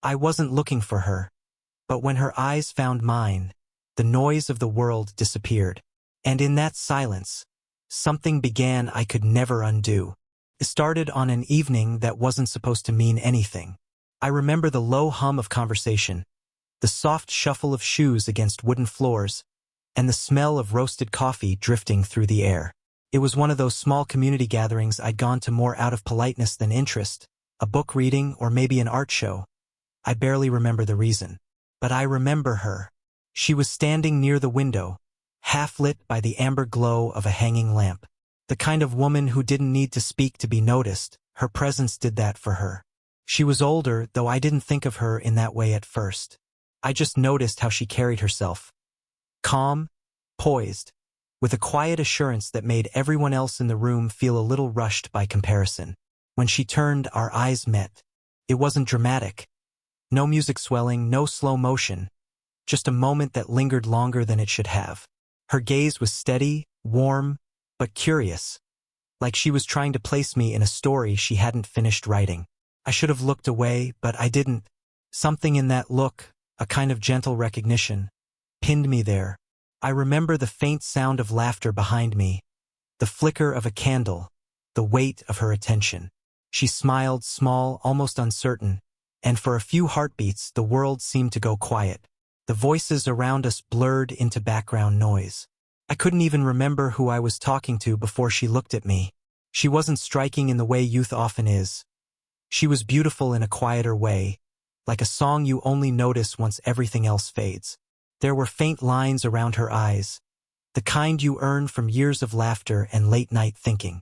I wasn't looking for her, but when her eyes found mine, the noise of the world disappeared. And in that silence, something began I could never undo. It started on an evening that wasn't supposed to mean anything. I remember the low hum of conversation, the soft shuffle of shoes against wooden floors, and the smell of roasted coffee drifting through the air. It was one of those small community gatherings I'd gone to more out of politeness than interest, a book reading or maybe an art show. I barely remember the reason. But I remember her. She was standing near the window, half lit by the amber glow of a hanging lamp. The kind of woman who didn't need to speak to be noticed. Her presence did that for her. She was older, though I didn't think of her in that way at first. I just noticed how she carried herself. Calm, poised, with a quiet assurance that made everyone else in the room feel a little rushed by comparison. When she turned, our eyes met. It wasn't dramatic. No music swelling, no slow motion. Just a moment that lingered longer than it should have. Her gaze was steady, warm, but curious. Like she was trying to place me in a story she hadn't finished writing. I should have looked away, but I didn't. Something in that look, a kind of gentle recognition, pinned me there. I remember the faint sound of laughter behind me, the flicker of a candle, the weight of her attention. She smiled, small, almost uncertain, and for a few heartbeats the world seemed to go quiet. The voices around us blurred into background noise. I couldn't even remember who I was talking to before she looked at me. She wasn't striking in the way youth often is. She was beautiful in a quieter way, like a song you only notice once everything else fades. There were faint lines around her eyes, the kind you earn from years of laughter and late-night thinking.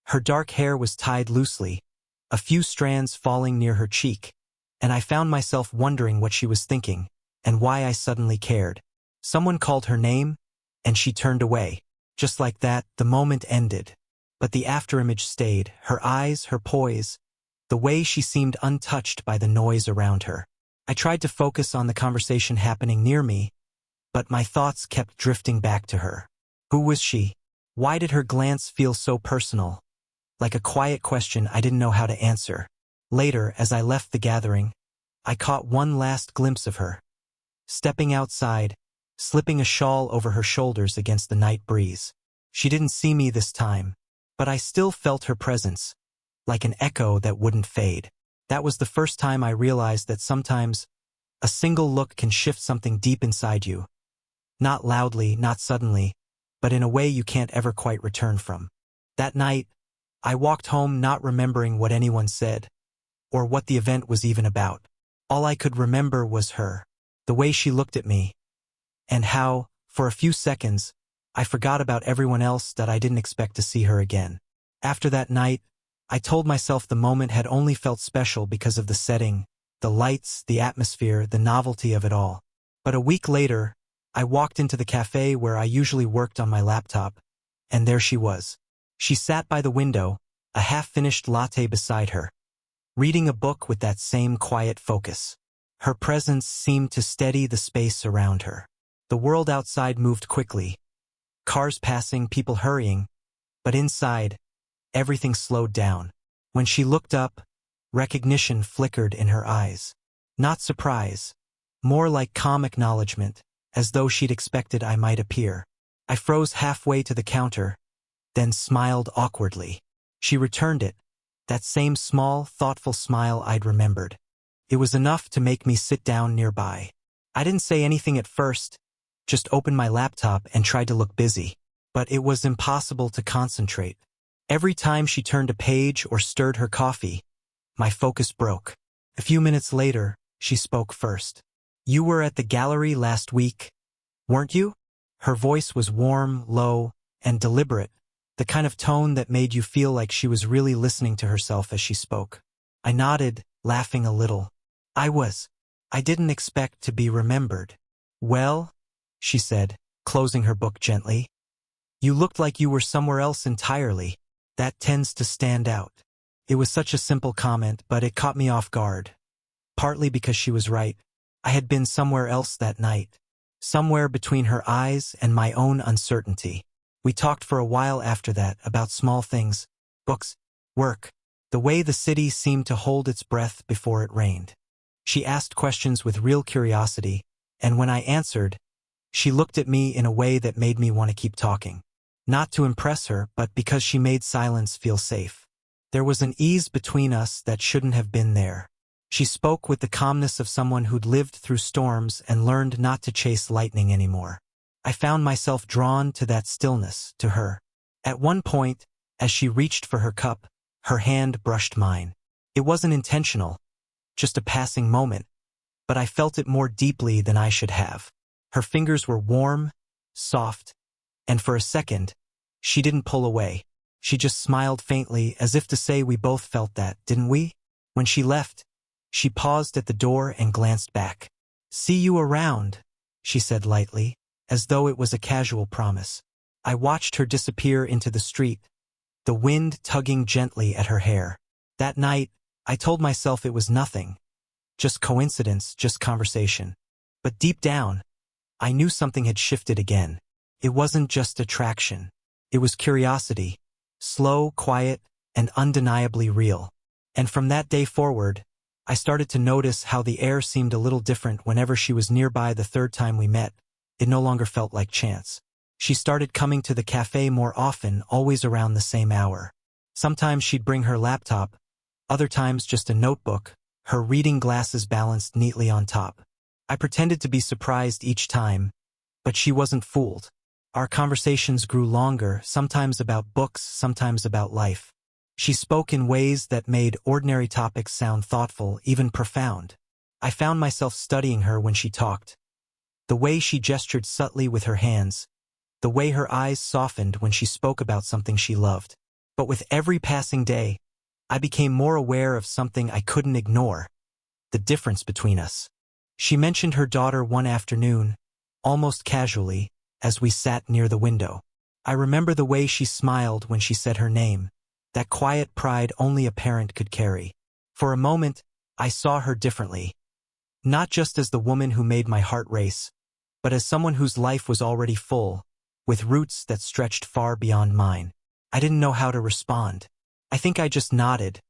Her dark hair was tied loosely, a few strands falling near her cheek, and I found myself wondering what she was thinking, and why I suddenly cared. Someone called her name, and she turned away. Just like that, the moment ended. But the afterimage stayed, her eyes, her poise, the way she seemed untouched by the noise around her. I tried to focus on the conversation happening near me, but my thoughts kept drifting back to her. Who was she? Why did her glance feel so personal? Like a quiet question I didn't know how to answer. Later, as I left the gathering, I caught one last glimpse of her. Stepping outside, slipping a shawl over her shoulders against the night breeze. She didn't see me this time, but I still felt her presence, like an echo that wouldn't fade. That was the first time I realized that sometimes a single look can shift something deep inside you. Not loudly, not suddenly, but in a way you can't ever quite return from. That night, I walked home not remembering what anyone said, or what the event was even about. All I could remember was her, the way she looked at me, and how, for a few seconds, I forgot about everyone else that I didn't expect to see her again. After that night, I told myself the moment had only felt special because of the setting, the lights, the atmosphere, the novelty of it all. But a week later, I walked into the cafe where I usually worked on my laptop, and there she was. She sat by the window, a half-finished latte beside her, reading a book with that same quiet focus. Her presence seemed to steady the space around her. The world outside moved quickly. Cars passing, people hurrying, but inside, everything slowed down. When she looked up, recognition flickered in her eyes. Not surprise, more like calm acknowledgement, as though she'd expected I might appear. I froze halfway to the counter, then smiled awkwardly. She returned it, that same small, thoughtful smile I'd remembered. It was enough to make me sit down nearby. I didn't say anything at first, just opened my laptop and tried to look busy. But it was impossible to concentrate. Every time she turned a page or stirred her coffee, my focus broke. A few minutes later, she spoke first. "You were at the gallery last week, weren't you?" Her voice was warm, low, and deliberate, the kind of tone that made you feel like she was really listening to herself as she spoke. I nodded, laughing a little. I was. I didn't expect to be remembered. "Well," she said, closing her book gently, "you looked like you were somewhere else entirely. That tends to stand out." It was such a simple comment, but it caught me off guard. Partly because she was right. I had been somewhere else that night. Somewhere between her eyes and my own uncertainty. We talked for a while after that about small things, books, work, the way the city seemed to hold its breath before it rained. She asked questions with real curiosity, and when I answered, she looked at me in a way that made me want to keep talking. Not to impress her, but because she made silence feel safe. There was an ease between us that shouldn't have been there. She spoke with the calmness of someone who'd lived through storms and learned not to chase lightning anymore. I found myself drawn to that stillness, to her. At one point, as she reached for her cup, her hand brushed mine. It wasn't intentional, just a passing moment, but I felt it more deeply than I should have. Her fingers were warm, soft, and for a second, she didn't pull away. She just smiled faintly, as if to say we both felt that, didn't we? When she left, she paused at the door and glanced back. "See you around," she said lightly, as though it was a casual promise. I watched her disappear into the street, the wind tugging gently at her hair. That night, I told myself it was nothing. Just coincidence, just conversation. But deep down, I knew something had shifted again. It wasn't just attraction. It was curiosity. Slow, quiet, and undeniably real. And from that day forward, I started to notice how the air seemed a little different whenever she was nearby. The third time we met, it no longer felt like chance. She started coming to the cafe more often, always around the same hour. Sometimes she'd bring her laptop, other times just a notebook, her reading glasses balanced neatly on top. I pretended to be surprised each time, but she wasn't fooled. Our conversations grew longer, sometimes about books, sometimes about life. She spoke in ways that made ordinary topics sound thoughtful, even profound. I found myself studying her when she talked. The way she gestured subtly with her hands, the way her eyes softened when she spoke about something she loved. But with every passing day, I became more aware of something I couldn't ignore: the difference between us. She mentioned her daughter one afternoon, almost casually, as we sat near the window. I remember the way she smiled when she said her name, that quiet pride only a parent could carry. For a moment, I saw her differently. Not just as the woman who made my heart race, but as someone whose life was already full, with roots that stretched far beyond mine. I didn't know how to respond. I think I just nodded,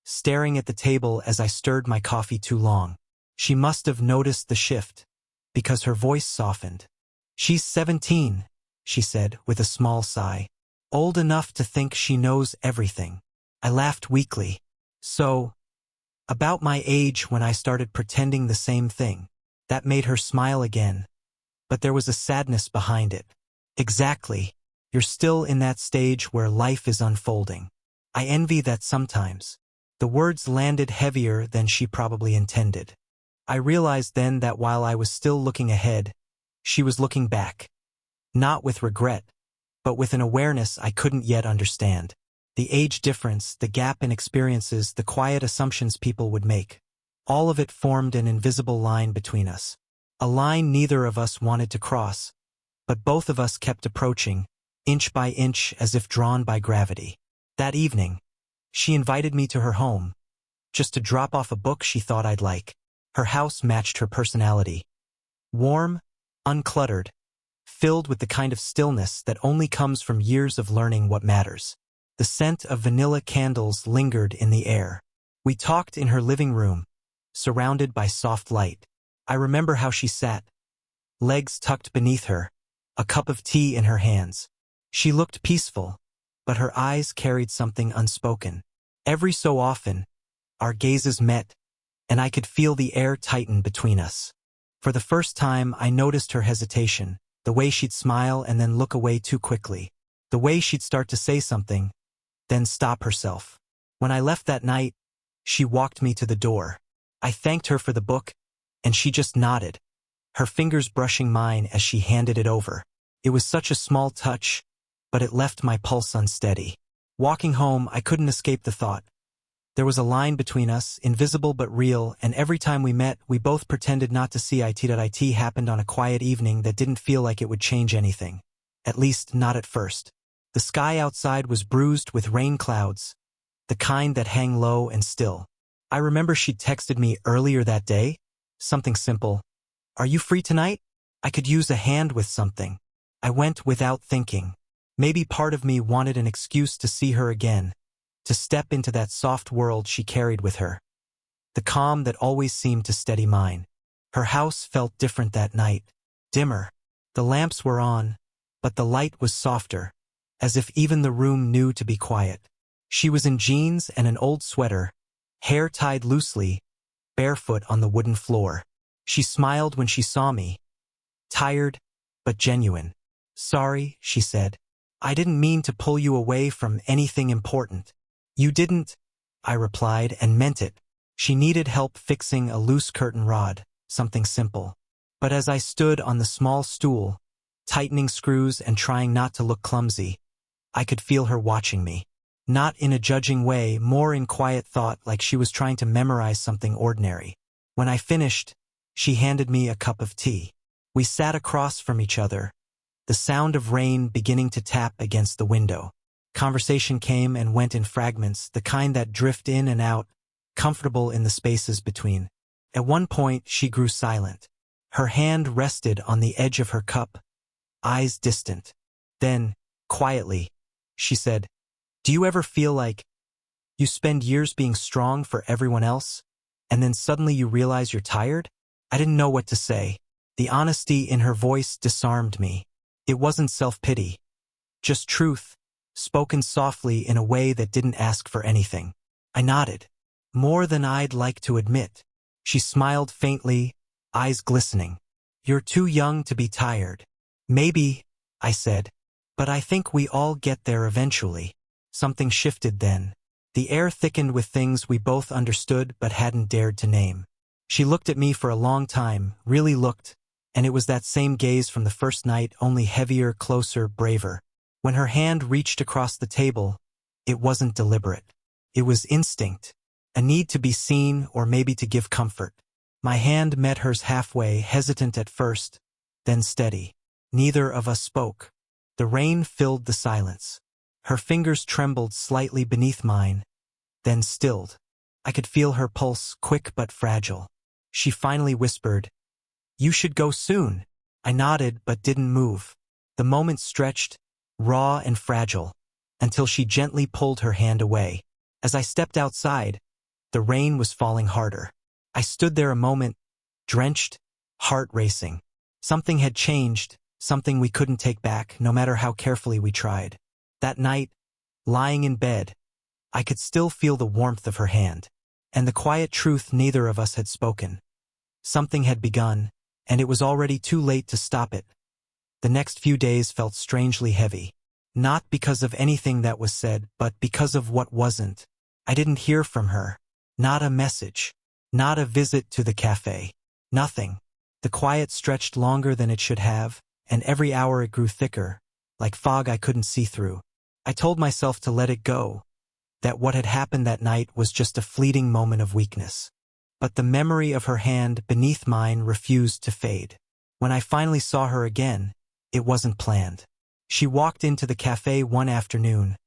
staring at the table as I stirred my coffee too long. She must have noticed the shift, because her voice softened. "She's 17, she said with a small sigh. "Old enough to think she knows everything." I laughed weakly. "So, about my age when I started pretending the same thing." That made her smile again, but there was a sadness behind it. "Exactly. You're still in that stage where life is unfolding. I envy that sometimes." The words landed heavier than she probably intended. I realized then that while I was still looking ahead, she was looking back. Not with regret, but with an awareness I couldn't yet understand. The age difference, the gap in experiences, the quiet assumptions people would make. All of it formed an invisible line between us. A line neither of us wanted to cross, but both of us kept approaching, inch by inch, as if drawn by gravity. That evening, she invited me to her home, just to drop off a book she thought I'd like. Her house matched her personality. Warm, uncluttered, filled with the kind of stillness that only comes from years of learning what matters. The scent of vanilla candles lingered in the air. We talked in her living room, surrounded by soft light. I remember how she sat, legs tucked beneath her, a cup of tea in her hands. She looked peaceful, but her eyes carried something unspoken. Every so often, our gazes met, and I could feel the air tighten between us. For the first time, I noticed her hesitation, the way she'd smile and then look away too quickly, the way she'd start to say something, then stop herself. When I left that night, she walked me to the door. I thanked her for the book, and she just nodded, her fingers brushing mine as she handed it over. It was such a small touch, but it left my pulse unsteady. Walking home, I couldn't escape the thought. There was a line between us, invisible but real, and every time we met, we both pretended not to see it. It happened on a quiet evening that didn't feel like it would change anything. At least, not at first. The sky outside was bruised with rain clouds, the kind that hang low and still. I remember she'd texted me earlier that day, something simple. "Are you free tonight? I could use a hand with something." I went without thinking. Maybe part of me wanted an excuse to see her again, to step into that soft world she carried with her. the calm that always seemed to steady mine. Her house felt different that night, dimmer. The lamps were on, but the light was softer, as if even the room knew to be quiet. She was in jeans and an old sweater, hair tied loosely, barefoot on the wooden floor. She smiled when she saw me, tired, but genuine. "Sorry," she said. "I didn't mean to pull you away from anything important." "You didn't," I replied, and meant it. She needed help fixing a loose curtain rod, something simple. But as I stood on the small stool, tightening screws and trying not to look clumsy, I could feel her watching me. Not in a judging way, more in quiet thought, like she was trying to memorize something ordinary. When I finished, she handed me a cup of tea. We sat across from each other, the sound of rain beginning to tap against the window. Conversation came and went in fragments, the kind that drift in and out, comfortable in the spaces between. At one point, she grew silent. Her hand rested on the edge of her cup, eyes distant. Then, quietly, she said, "Do you ever feel like you spend years being strong for everyone else, and then suddenly you realize you're tired?" I didn't know what to say. The honesty in her voice disarmed me. It wasn't self-pity, just truth, spoken softly in a way that didn't ask for anything. I nodded. "More than I'd like to admit." She smiled faintly, eyes glistening. "You're too young to be tired." "Maybe," I said, "but I think we all get there eventually." Something shifted then. The air thickened with things we both understood but hadn't dared to name. She looked at me for a long time, really looked, and it was that same gaze from the first night, only heavier, closer, braver. When her hand reached across the table, it wasn't deliberate. It was instinct, a need to be seen or maybe to give comfort. My hand met hers halfway, hesitant at first, then steady. Neither of us spoke. The rain filled the silence. Her fingers trembled slightly beneath mine, then stilled. I could feel her pulse, quick but fragile. She finally whispered, "You should go soon." I nodded but didn't move. The moment stretched, raw and fragile, until she gently pulled her hand away. As I stepped outside, the rain was falling harder. I stood there a moment, drenched, heart racing. Something had changed, something we couldn't take back, no matter how carefully we tried. That night, lying in bed, I could still feel the warmth of her hand, and the quiet truth neither of us had spoken. Something had begun, and it was already too late to stop it. The next few days felt strangely heavy. Not because of anything that was said, but because of what wasn't. I didn't hear from her. Not a message. Not a visit to the cafe. Nothing. The quiet stretched longer than it should have, and every hour it grew thicker, like fog I couldn't see through. I told myself to let it go, that what had happened that night was just a fleeting moment of weakness. But the memory of her hand beneath mine refused to fade. When I finally saw her again, it wasn't planned. She walked into the cafe one afternoon,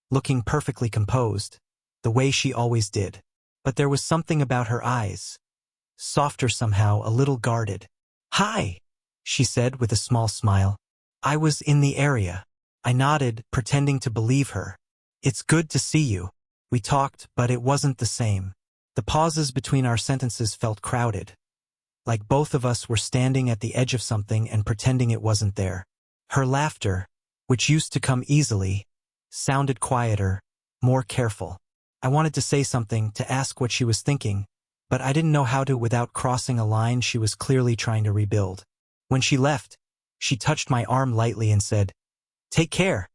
looking perfectly composed, the way she always did. But there was something about her eyes, softer somehow, a little guarded. "Hi," she said with a small smile. "I was in the area." I nodded, pretending to believe her. "It's good to see you." We talked, but it wasn't the same. The pauses between our sentences felt crowded, like both of us were standing at the edge of something and pretending it wasn't there. Her laughter, which used to come easily, sounded quieter, more careful. I wanted to say something, to ask what she was thinking, but I didn't know how to without crossing a line she was clearly trying to rebuild. When she left, she touched my arm lightly and said, "Take care,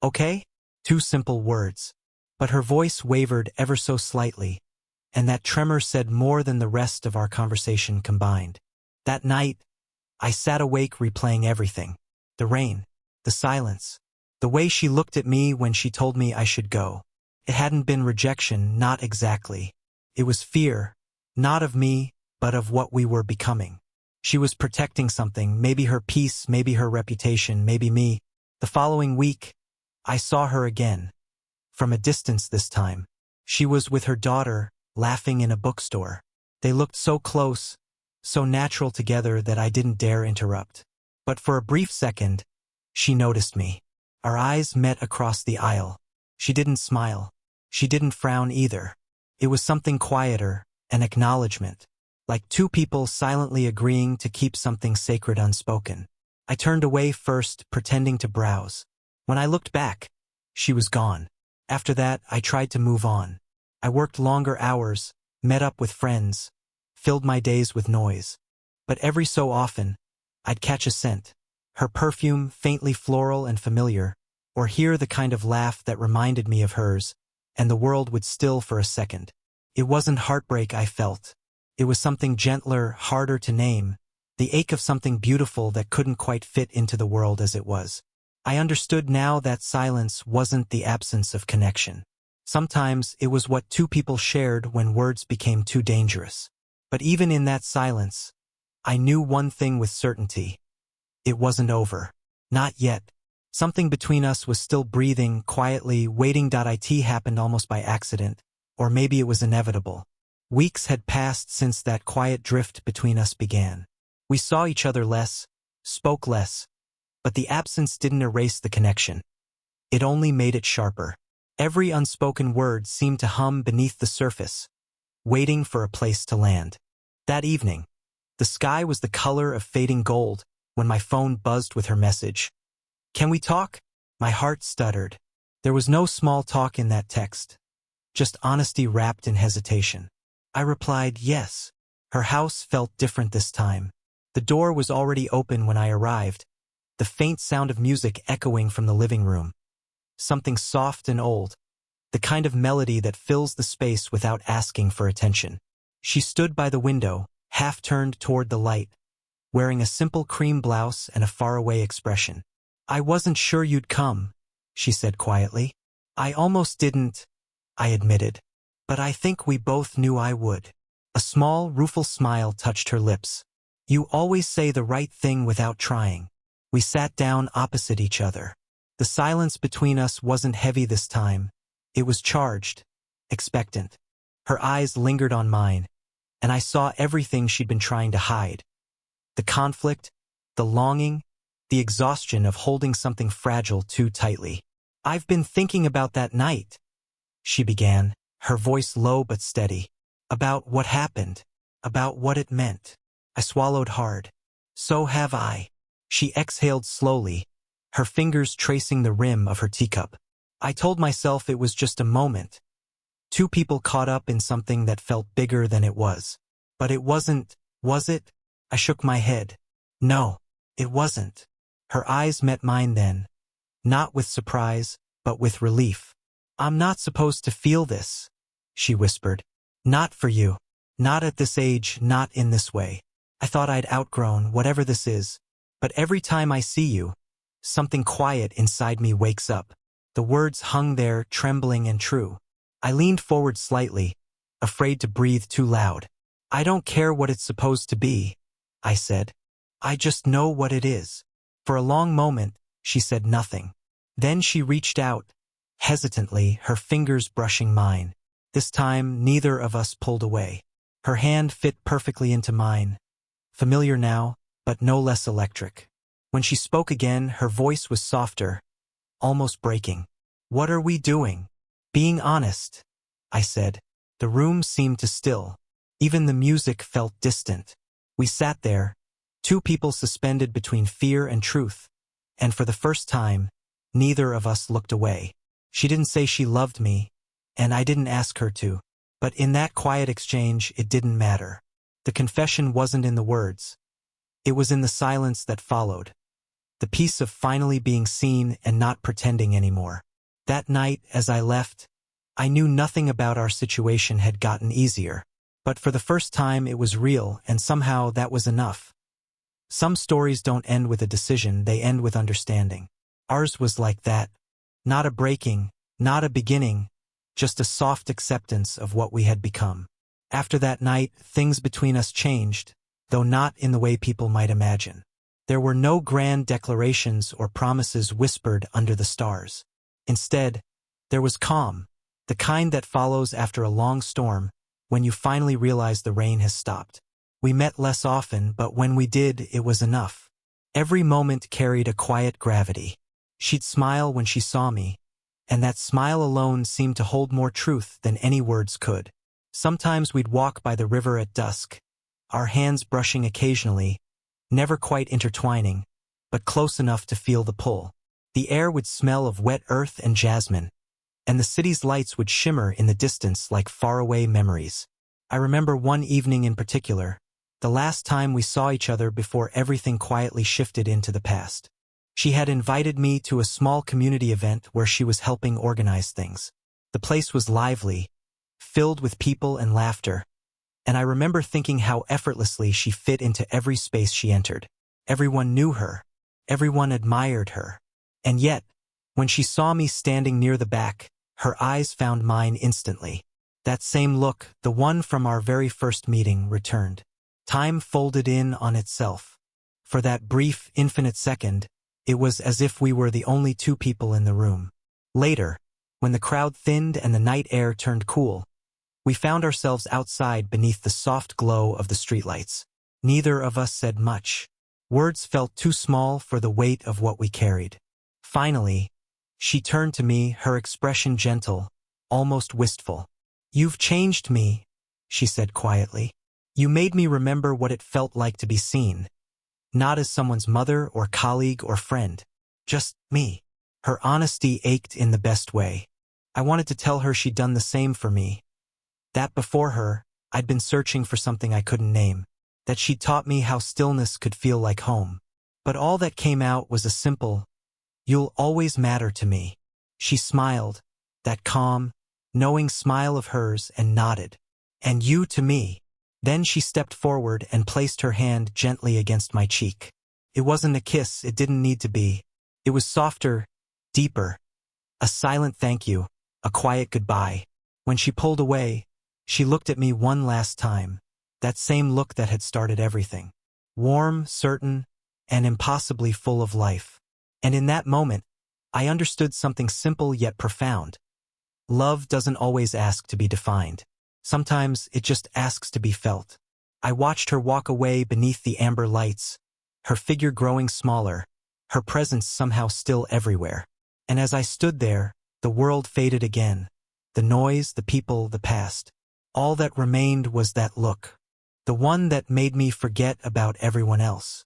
okay?" Two simple words. But her voice wavered ever so slightly, and that tremor said more than the rest of our conversation combined. That night, I sat awake replaying everything. The rain, the silence, the way she looked at me when she told me I should go. It hadn't been rejection, not exactly. It was fear, not of me, but of what we were becoming. She was protecting something, maybe her peace, maybe her reputation, maybe me. The following week, I saw her again. From a distance this time. She was with her daughter, laughing in a bookstore. They looked so close, so natural together that I didn't dare interrupt. But for a brief second, she noticed me. Our eyes met across the aisle. She didn't smile. She didn't frown either. It was something quieter, an acknowledgement, like two people silently agreeing to keep something sacred unspoken. I turned away first, pretending to browse. When I looked back, she was gone. After that, I tried to move on. I worked longer hours, met up with friends, filled my days with noise. But every so often, I'd catch a scent, her perfume faintly floral and familiar, or hear the kind of laugh that reminded me of hers, and the world would still for a second. It wasn't heartbreak I felt. It was something gentler, harder to name, the ache of something beautiful that couldn't quite fit into the world as it was. I understood now that silence wasn't the absence of connection. Sometimes it was what two people shared when words became too dangerous. But even in that silence, I knew one thing with certainty. It wasn't over. Not yet. Something between us was still breathing, quietly, waiting. It happened almost by accident, or maybe it was inevitable. Weeks had passed since that quiet drift between us began. We saw each other less, spoke less, but the absence didn't erase the connection. It only made it sharper. Every unspoken word seemed to hum beneath the surface, waiting for a place to land. That evening, the sky was the color of fading gold when my phone buzzed with her message. "Can we talk?" My heart stuttered. There was no small talk in that text, just honesty wrapped in hesitation. I replied, yes. Her house felt different this time. The door was already open when I arrived, the faint sound of music echoing from the living room. Something soft and old, the kind of melody that fills the space without asking for attention. She stood by the window, half turned toward the light, wearing a simple cream blouse and a faraway expression. "I wasn't sure you'd come," she said quietly. "I almost didn't," I admitted. "But I think we both knew I would." A small, rueful smile touched her lips. "You always say the right thing without trying." We sat down opposite each other. The silence between us wasn't heavy this time. It was charged, expectant. Her eyes lingered on mine, and I saw everything she'd been trying to hide. The conflict, the longing, the exhaustion of holding something fragile too tightly. "I've been thinking about that night," she began, her voice low but steady. "About what happened, about what it meant." I swallowed hard. "So have I." She exhaled slowly, her fingers tracing the rim of her teacup. I told myself it was just a moment. Two people caught up in something that felt bigger than it was. But it wasn't, was it? I shook my head. No, it wasn't. Her eyes met mine then, not with surprise, but with relief. "I'm not supposed to feel this," she whispered. "Not for you. Not at this age, not in this way. I thought I'd outgrown whatever this is. But every time I see you, something quiet inside me wakes up." The words hung there, trembling and true. I leaned forward slightly, afraid to breathe too loud. "I don't care what it's supposed to be," I said. "I just know what it is." For a long moment, she said nothing. Then she reached out, hesitantly, her fingers brushing mine. This time, neither of us pulled away. Her hand fit perfectly into mine, familiar now, but no less electric. When she spoke again, her voice was softer, almost breaking. "What are we doing?" "Being honest," I said. The room seemed to still. Even the music felt distant. We sat there, two people suspended between fear and truth, and for the first time, neither of us looked away. She didn't say she loved me, and I didn't ask her to. But in that quiet exchange, it didn't matter. The confession wasn't in the words. It was in the silence that followed. The peace of finally being seen and not pretending anymore. That night, as I left, I knew nothing about our situation had gotten easier. But for the first time, it was real, and somehow that was enough. Some stories don't end with a decision, they end with understanding. Ours was like that. Not a breaking, not a beginning, just a soft acceptance of what we had become. After that night, things between us changed, though not in the way people might imagine. There were no grand declarations or promises whispered under the stars. Instead, there was calm, the kind that follows after a long storm, when you finally realize the rain has stopped. We met less often, but when we did, it was enough. Every moment carried a quiet gravity. She'd smile when she saw me, and that smile alone seemed to hold more truth than any words could. Sometimes we'd walk by the river at dusk, our hands brushing occasionally, never quite intertwining, but close enough to feel the pull. The air would smell of wet earth and jasmine, and the city's lights would shimmer in the distance like faraway memories. I remember one evening in particular, the last time we saw each other before everything quietly shifted into the past. She had invited me to a small community event where she was helping organize things. The place was lively, filled with people and laughter, and I remember thinking how effortlessly she fit into every space she entered. Everyone knew her, everyone admired her, and yet, when she saw me standing near the back, her eyes found mine instantly. That same look, the one from our very first meeting, returned. Time folded in on itself. For that brief, infinite second, it was as if we were the only two people in the room. Later, when the crowd thinned and the night air turned cool, we found ourselves outside beneath the soft glow of the streetlights. Neither of us said much. Words felt too small for the weight of what we carried. Finally, she turned to me, her expression gentle, almost wistful. "You've changed me," she said quietly. "You made me remember what it felt like to be seen. Not as someone's mother or colleague or friend. Just me." Her honesty ached in the best way. I wanted to tell her she'd done the same for me. That before her, I'd been searching for something I couldn't name. That she'd taught me how stillness could feel like home. But all that came out was a simple, "You'll always matter to me." She smiled, that calm, knowing smile of hers, and nodded. "And you to me." Then she stepped forward and placed her hand gently against my cheek. It wasn't a kiss, it didn't need to be. It was softer, deeper. A silent thank you, a quiet goodbye. When she pulled away, she looked at me one last time, that same look that had started everything. Warm, certain, and impossibly full of life. And in that moment, I understood something simple yet profound. Love doesn't always ask to be defined. Sometimes it just asks to be felt. I watched her walk away beneath the amber lights, her figure growing smaller, her presence somehow still everywhere. And as I stood there, the world faded again. The noise, the people, the past. All that remained was that look. The one that made me forget about everyone else.